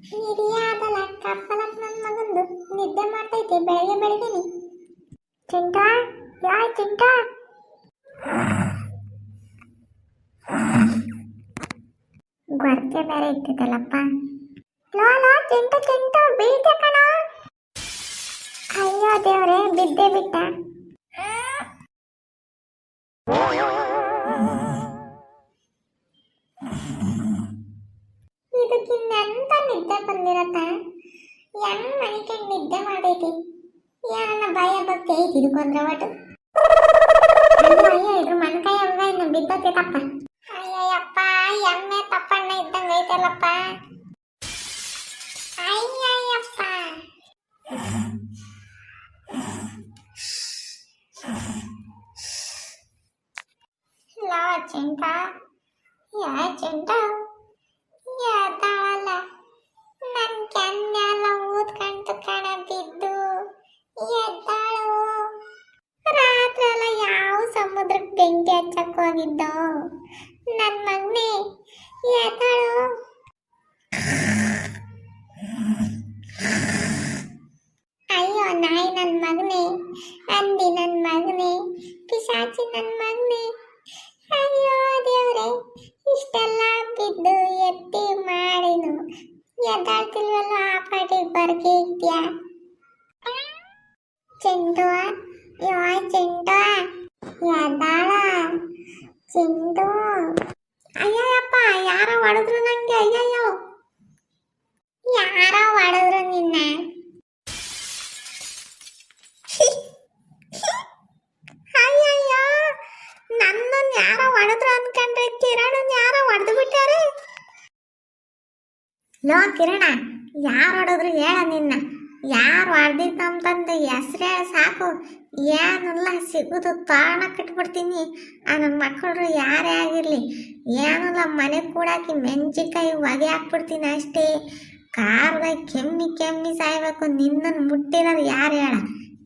ಹಿರಿಯಾದಲ್ಲ ಕಪ್ಪಲಕ್ ನನ್ನ ಮಗಂದು ನಿದ್ದೆ ಮಾಡ್ತೈತೆ ಬೆಳಗ್ಗೆ ಬೆಳಗ್ಗೆನಿ. ಚಿಂಟ ಯಾಯ್ ಚಿಂಟ, ಗೊರಕೆ ಬೇರೆ ಇಟ್ಟಿದ್ದಲ್ಲಪ್ಪ. ಲೋ ಲೋ ಚಿಂಟು ಚಿಂಟು ಬೀಳ್ತೆ ಕಣ. ಅಯ್ಯೋ ದೇವ್ರೆ ಬಿದ್ದೆ ಬಿಟ್ಟ. ಇದಕ್ಕಿನ್ನೆಂತ ನಿದ್ದೆ ಬಂದಿರತ್ತ? ಹೆಂಗ್ ಮನಿಕಂಡ್ ನಿದ್ದೆ ಮಾಡೈತಿ? ಏನನ್ನ ಭಯ ಭಕ್ತಿ ಐತಿ ಇದಕ್ಕೊಂದ್ರ ಒಟ್ಟು. ಅಯ್ಯೋ ಇದ್ರ ಮನ್ಕಾಯ ಹಂಗ ಇನ್ನು ಬಿದ್ದೋತೈತಪ್ಪ. ಅಯ್ಯಯ್ಯಪ್ಪ ಎಮ್ಮೆ ತಪ್ಪಣ್ಣ ಇದ್ದಂಗ ಐತಲ್ಲಪ್ಪ. ಅಯ್ಯಯ್ಯಪ್ಪ ಲೋ ಚಿಂಟ ಯಾ ಚಿಂಟ ಎದ್ದಾಳಲ್ಲ. ನನ್ ಕೆನ್ನೆಲ್ಲ ಊದ್ಕಂತು ಕಣ ಬಿದ್ದು. ಎದ್ದಾಳು. ರಾತ್ರಿ ಎಲ್ಲ ಯಾವ ಸಮುದ್ರಕ್ಕೆ ಬೆಂಕಿ ಹಚ್ಚಕ್ ಹೋಗಿದ್ದೋ ನನ್ ಮಗನೇ. ಎದ್ದಾಳು. ಅಯ್ಯೋ ನಾಯಿ ನನ್ ಮಗನೇ, ಅಂದಿ ನನ್ ಮಗನೇ, ಪಿಶಾಚಿ ನನ್ ಮಗನೇ. ಅಯ್ಯೋ ದೇವ್ರೆ ಇಷ್ಟೆಲ್ಲ ಬಿದ್ದು ಎತ್ತಿ ಮಾಡಿನು ಎದ್ದಾಳ್ತಿಲ್ವಲ್ಲ. ಆ ಪಾಟಿಗೆ ಬರ್ಗೆ ಇದ್ಯಾ ಚಿಂಟು? ಯಾವ ಚಿಂಟು ಎದ್ದಾಳ ಚಿಂಟು? ಅಯ್ಯಯ್ಯಪ್ಪ ಯಾರ ಹೊಡೆದ್ರು ನಂಗೆ. ಅಯ್ಯಯ್ಯೋ ಯಾರ ಹೊಡೆದ್ರು ನಿನ್ನ? ಅಯ್ಯಯ್ಯೋ ನನ್ನನ್ನು ಯಾರ ಹೊಡೆದ್ರು ಅನ್ಕೊಂಡ್ರೆ ಕಿರಣನ್ ಯಾರ ಹೊಡೆದು ಬಿಟ್ಟಾರೆ. ಲೋ ಕಿರಣ ಯಾರು ಹೊಡೆದ್ರು ಹೇಳ ನಿನ್ನ. ಯಾರು ಹೊಡೆದಿತ್ತಂತಂದು ಹೆಸ್ರು ಹೇಳ ಸಾಕು. ಏನಿಲ್ಲ ಸಿಗುದು ತಾಣ ಕಟ್ಬಿಡ್ತೀನಿ. ಆ ನನ್ನ ಮಕ್ಕಳು ಯಾರೇ ಆಗಿರಲಿ ಏನಿಲ್ಲ ಮನೆ ಕೂಡಾಕಿ ಮೆಣಸಿನ್ಕಾಯಿ ಹೊಗೆ ಹಾಕ್ಬಿಡ್ತೀನಿ ಅಷ್ಟೇ. ಕಾರ್ದಾಗ ಕೆಮ್ಮಿ ಕೆಮ್ಮಿ ಸಾಯ್ಬೇಕು. ನಿನ್ನನ್ನು ಮುಟ್ಟಿರೋದು ಯಾರು ಹೇಳ?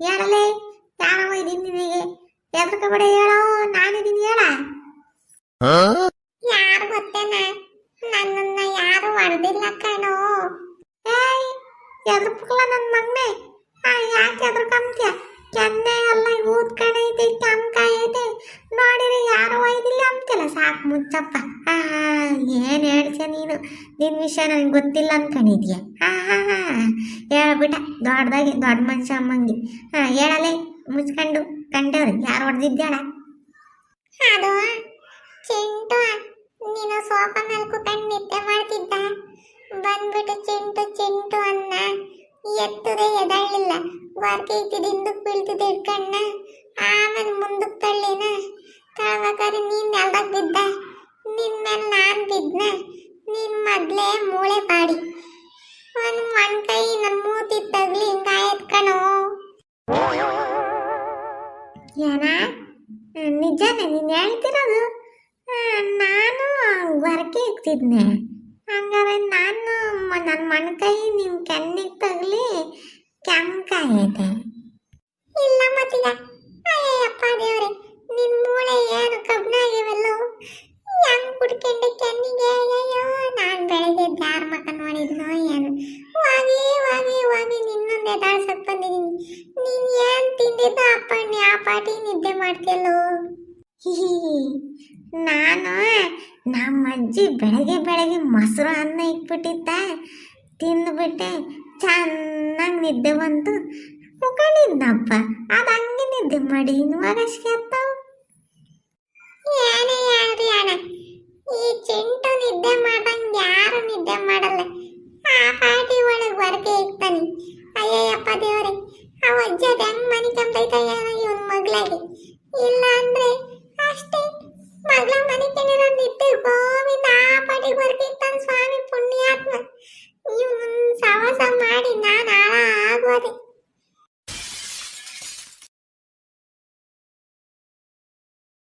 ಹೇಳಲೇ ಯಾರವ ಇದೀನಿ ನಿನಗೆ? ಎದ್ರಕಬೇಡ ಹೇಳೋ ನಾನಿದ್ದೀನಿ ಹೇಳ. ಯಾರು ಗೊತ್ತೇನ? ನನ್ನನ್ನ ಯಾರು ಹೊಡೆದಿಲ್ಲ ಕಣೋ. ಏಯ್ ಎದ್ರಪಕ್ಲ ನನ್ನ ಮಗನೇ. ಯಾಕೆ ಎದ್ರಕಂತ್ಯ? ಕೆನ್ನೆ ಎಲ್ಲ ಊದ್ಕಣೈತೆ ಕೆಂಕಾಯಿ ಐತೆ ನೋಡಿರಿ ಯಾರು ಒಯ್ದಿಲ್ಲ ಅಂತೆಲ್ಲ. ಸಾಕು ಮುಚ್ಚಪ್ಪ. ಏನ್ ಹೇಳ್ತೀಯ ನೀನು? ನಿನ್ನ ವಿಷಯ ನನಗೆ ಗೊತ್ತಿಲ್ಲ ಅನ್ಕೊಂಡಿದ್ಯ? ಹೇಳ್ಬಿಟ್ಟ ದೊಡ್ಡದಾಗಿ ದೊಡ್ಡ ಮನುಷ್ಯ ಅಮ್ಮಂಗೆ. ಹೇಳಲೇ ಮುಚ್ಕೊಂಡು ಕಂಡವ್ರಿ ಯಾರು ಹೊಡೆದಿದ್ದಾಳ? ಅದು ಚಿಂಟು ನೀನು ಸೋಫಾ ಮೇಲೆ ಕುತ್ಕೊಂಡು ನಿದ್ದೆ ಮಾಡ್ತಿದ್ದ. ಬಂದ್ಬಿಟ್ಟು ಚಿಂಟು ಚಿಂಟು ಅನ್ನ ಎತ್ತದೆ ಎದಳಿಲ್ಲ. ವರ್ಕೆ ಇಟ್ಟಿದ್ದು ಹಿಂದಕ್ಕೆ ಬೀಳ್ತಿದ್ದೆ ಇಟ್ಕಣ್ಣ. ಆಮೇಲೆ ಮುಂದಕ್ಕೆ ತಳ್ಳಿನ ತಳ್ಬೇಕಾದ್ರೆ ನೀನ್ ನೆಲ್ದಾಗ ಬಿದ್ದ. ನಿನ್ ಮೇಲೆ ನಾನು ಬಿದ್ನ. ನಿನ್ ಮೊದ್ಲೇ ಮೂಳೆ ಬಾಡಿ ಒಂದು ಮಣ್ಕೈ ನನ್ನ ಮೂತಿ ತಗ್ಲಿ ಹಿಂಗಾಯತ್ ಕಣೋ. ಏನ ನಿಜಾನೇ ನೀನು ಹೇಳ್ತಿರೋದು? ನಾನು ಹೊರಕೆ ಇಕ್ತಿದ್ನೆ. ಹಂಗಾರೆ ನಾನು ನನ್ನ ಮಣ್ಕೈ ನಿನ್ನ ಕೆನ್ನಿಗೆ ತಗಲಿ ಕೆಂಕಾಯೈತೆ. ಇಲ್ಲ ಮತ್ತೀಗ ಅಯ್ಯಪ್ಪ ದೇವ್ರೆ ನಿನ್ನ ಮೂಳೆ ಏನು ಕಬ್ನಾಗಿವೆಲ್ಲೋ ಹೆಂಗ್ ಕುಡ್ಕೊಂಡೆ ಕೆನ್ನಿಗೆ. ಅಯ್ಯೋ ನಾನು ಬೆಳಗ್ಗೆ ದಾರ ಮಕ್ಕ ನೋಡಿದ್ನೋ ಏನು. ಹೋಗಿ ಹೋಗಿ ಹೋಗಿ ನಿನ್ನೊಂದು ಎದಾಳ್ಸಕ್ ಬಂದಿದ್ದೀನಿ. ನೀನು ಏನು ತಿಂದಿದ್ದ ಅಪ್ಪಣ್ಣಿ ಆ ಪಾಟಿ ನಿದ್ದೆ ಮಾಡ್ತಿಯಲ್ಲೋ. ನಾನು ನಮ್ಮ ಅಜ್ಜಿ ಬೆಳಗ್ಗೆ ಬೆಳಗ್ಗೆ ಮೊಸರು ಅನ್ನ ಇಟ್ಬಿಟ್ಟಿದ್ದ. ತಿಂದುಬಿಟ್ಟೆ ಚೆನ್ನಾಗಿ ನಿದ್ದೆ ಬಂತು ಮುಖಂಡಿದ್ದಪ್ಪ. ಅದು ಹಂಗೆ ನಿದ್ದೆ ಮಾಡಿ ಇನ್ವಾಗಷ್ಟೇ ಅತ್ತಾವು. ಏನೇ ಯಾರು ಅಣ್ಣ ಈ ಚಿಂಟು ನಿದ್ದೆ ಮಾಡ್ದಂಗೆ ಯಾರು ನಿದ್ದೆ ಮಾಡಲ್ಲ. ಆ ಪಾಟಿ ಒಳಗೆ ಹೊರಗೆ ಇರ್ತಾನೆ. ಅಯ್ಯಯ್ಯಪ್ಪ ದೇವ್ರೆ ಆ ಅಜ್ಜಿ ಅದು ಹೆಂಗೆ ಮನೆ ಕಂಬೈತ ಇವನ್ ಮಗ್ಳಾಗಿ. ಇಲ್ಲ ಅಂದ್ರೆ